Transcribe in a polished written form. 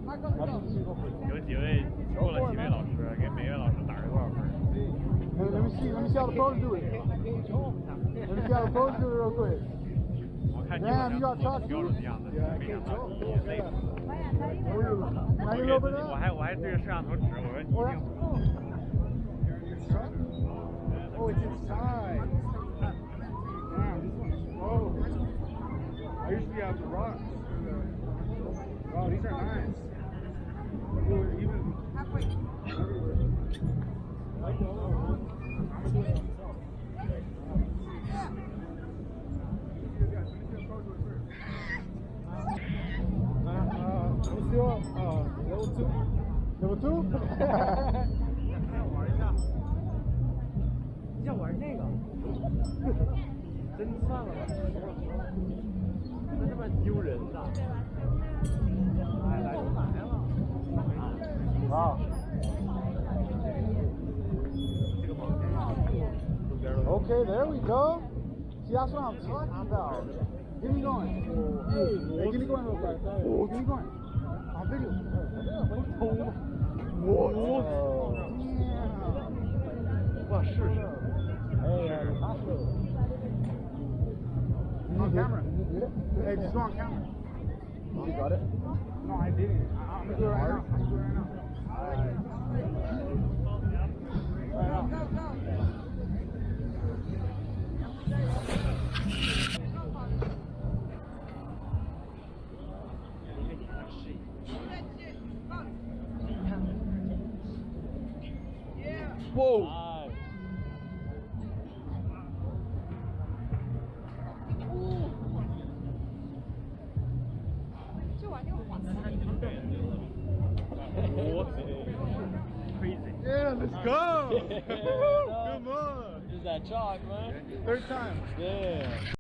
有几位过了几位老师，给每位老师打了多少分？ Let me see how the pros do it. Let me see how the pros do it real quick. 我看你好像标准的样子，没想到你累死了。我还对着摄像头指，我说你一定。 Oh, it's inside. Damn, this one's slow. I usually have the rocks. Wow, these are nice. Even. I'm still level 2. Level 2? 要玩那个，真算了吧，那这么丢人的。来都来了。啊。Okay, there we go. See, that's what I'm talking about. Get me going. Hey, get me going real quick. Get me going. On video. What? Yeah. 我试试。 Hey, on camera. Hey, just go on camera. You got it? No, I didn't. I'm gonna do it right now. I'm gonna do it right now. Right now. Whoa. 我 crazy. Yeah, let's go. Come on. Is that chalk, man? Third time. Yeah.